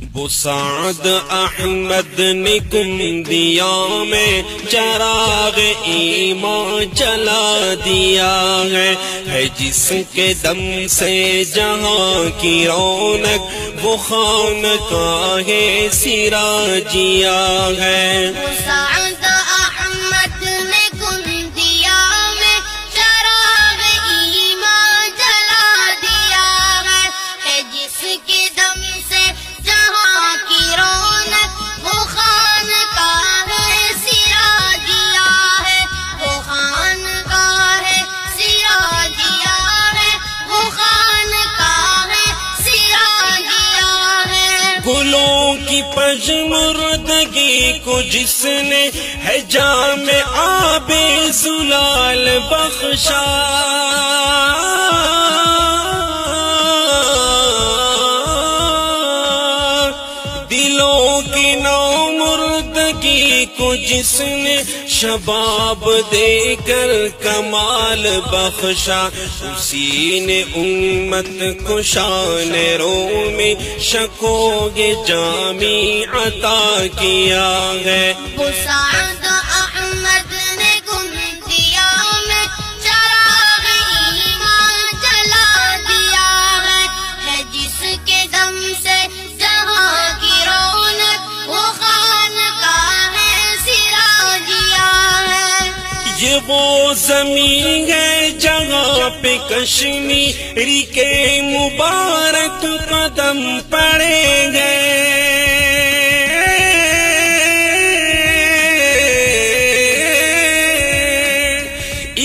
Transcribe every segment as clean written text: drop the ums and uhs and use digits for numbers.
سعد احمد نے کندیا میں چراغ ایمان جلا دیا ہے جس کے دم سے جہاں کی رونق وہ خانقاہ سراجیا ہے۔ سعد احمد نے کندیا میں چراغ ایمان جلا دیا ہے جس کے دم سے جہاں کی رونق وہ خانقاہ سراجیا ہے، وہ خانقاہ سراجیا ہے، وہ خانقاہ سراجیا ہے۔ گلوں کی پژمردگی کو جس نے ہے جام آب زلال بخشا، دلوں کی نومردگی کو جس نے شباب دے کر کمال بخشا، اسی نے امت کو شان رو میں شکوہ جامی عطا کیا ہے۔ سعد احمد نے کندیا میں چراغ ایمان جلا دیا ہے جس کے دم سے جہاں کی رونق وہ خانقاہ سراجیا ہے۔ یہ وہ زمین ہے جہاں پہ کشمیری کے مبارک قدم پڑیں گے،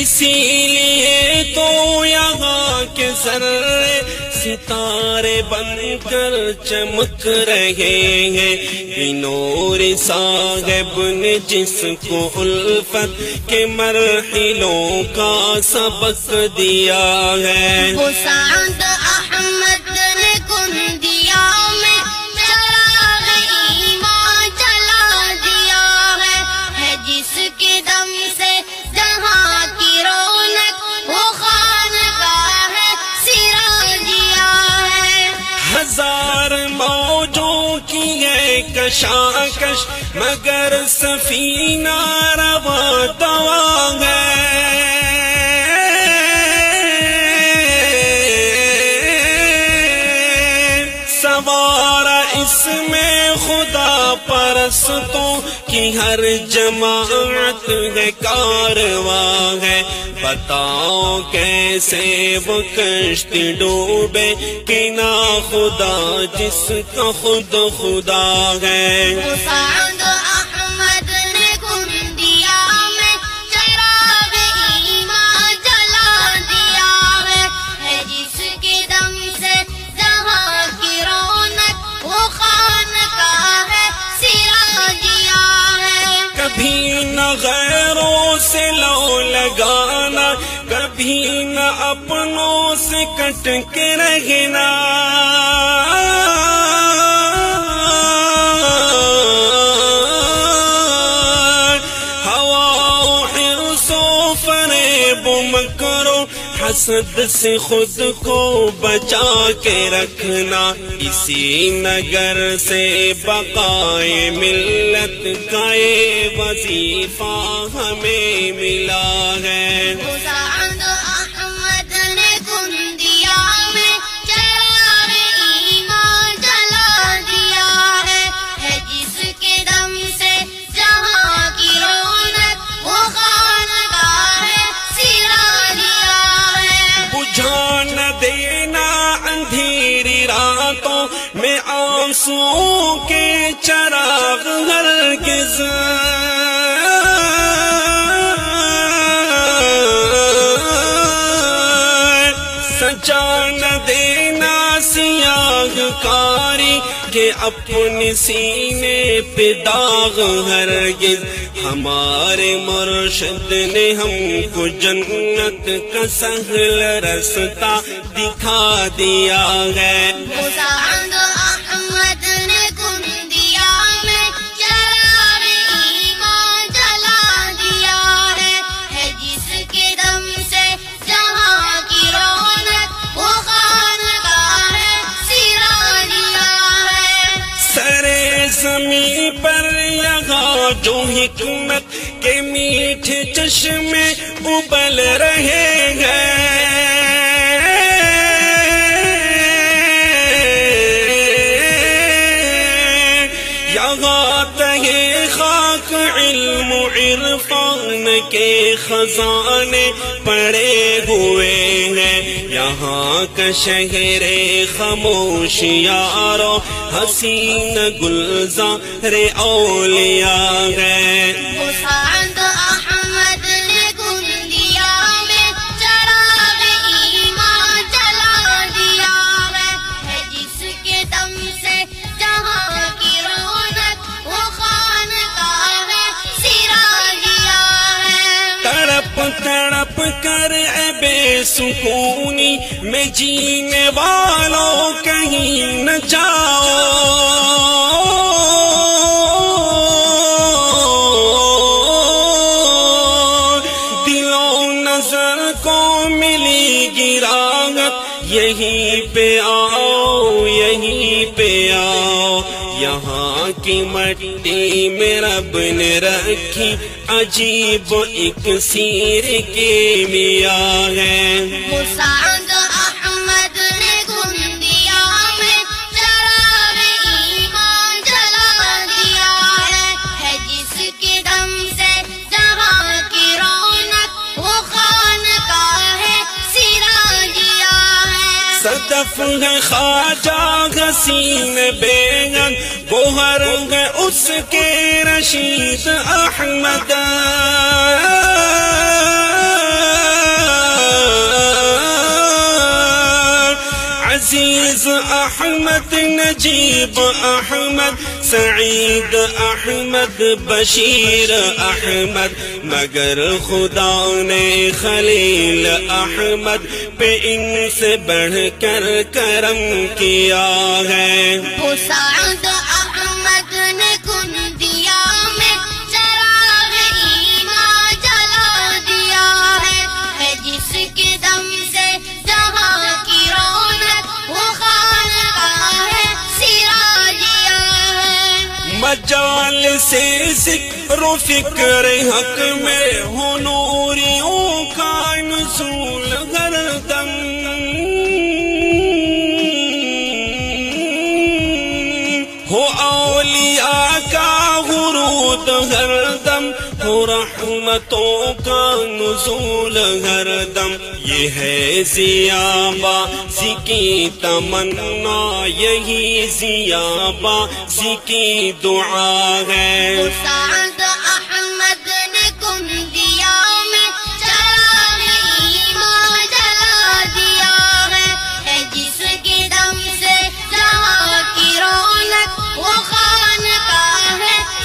اسی لیے تو یہاں کے ذرے ستارے بن کر چمک رہے ہیں۔ نور صاحب نے جس کو الفت کے مرحلوں کا سبق دیا ہے۔ سعد احمد نے کندیا میں چراغ ایمان جلا دیا ہے جس کے دم سے جہاں کی رونق وہ خانقاہ سراجیا ہے۔ ہزار موجوں کی ہے کشاکش مگر سفینہ رواں تواں ہے، سوارا اس میں خدا پرستوں کی ہر جماعت ہے، کارواں ہے۔ بتاؤ کیسے وہ کشتی ڈوبے کہ نا خدا جس کا خود خدا ہے۔ سعد احمد نے کندیا میں چراغ ایمان جلا دیا ہے جس کے دم سے جہاں کی رونق وہ خانقاہ سراجیا ہے۔ کبھی نہ غیروں سے لو لگانا، کبھی نہ اپنوں سے کٹ کے رہنا، ہوا و حرص و فریب و مکر و حسد سے خود کو بچا کے رکھنا، اسی نگر سے بقائے ملت کا یہ وظیفہ ہمیں ملا ہے۔ سعد احمد نے کندیا میں چراغ ایمان جلا دیا ہے جس کے دم سے جہاں کی رونق وہ خانقاہ سراجیا ہے۔ بجھا نہ دینا اندھیری راتوں میں آنسوؤں کے چراغ ہرگز، سجا نہ دینا سیاہ کاری کہ اپنے سینے پہ داغ ہرگز، ہمارے مرشد نے ہم کو جنت کا سہل رستہ دکھا دیا ہے۔ سعد احمد نے کندیا میں چراغ ایمان جلا دیا ہے جس کے دم سے جہاں کی رونق وہ خانقاہ سراجیا ہے۔ زمین پر یہاں جو حکمت کے میٹھے چشمے ابل رہے ہیں، یہاں تہے خاک علم و عرفان کے خزانے پڑے ہوئے ہیں، یہاں کا شہر خاموش یارو حسین گلزار اولیاء ہے۔ وہ سعد احمد نے گندیا میں چراغ ایمان جلا دیا ہے جس کے دم سے جہاں کی رونق وہ خانقاہ سراجیا ہے۔ تڑپ تڑپ کر اے بے سکونی میں جینے والوں کہیں نہ جاؤ، دل و نظر کو ملی گی راحت، یہیں پہ آؤ یہیں پہ آؤ، یہاں کی مٹی میں رب نے رکھی عجیب اکسیر کی میاں ہے۔ وہ سعد احمد نے گندیا میں چراغ ایمان جلا دیا ہے جس کے دم سے جہاں کی رونق وہ خانقاہ سراجیا ہے۔ صدف ہے خواجہ حسین بیگم، گوہر ہے اس کے رشید احمد، عزیز احمد نجیب احمد سعید احمد بشیر احمد، مگر خدا نے خلیل احمد پہ ان سے بڑھ کر کرم کیا ہے۔ وہ سعد احمد نے گندیا میں چراغ ایمان جلا دیا ہے جس کے دم سے جہاں کی رونق وہ خانقاہ سراجیا ہے۔ مجال سے ذکر و فکر حق میں ہو نوریوں کا نزول ہر دم، ہو اولیاء کا غرود ہر دم، ہو رحمتوں کا نزول ہر دم، یہ ہے ضیاء بازی کی تمنا، یہی ضیاء بازی کی دعا ہے۔ وہ سعد احمد نے گندیا میں چراغ ایمان جلا دیا ہے جس کے دم سے جہاں کی رونق وہ خانقاہ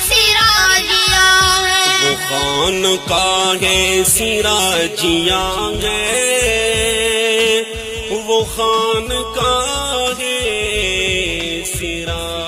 سراجیا ہے۔ وہ خانقاہ سراجیا ہے، وہ خانقاہ سراجیا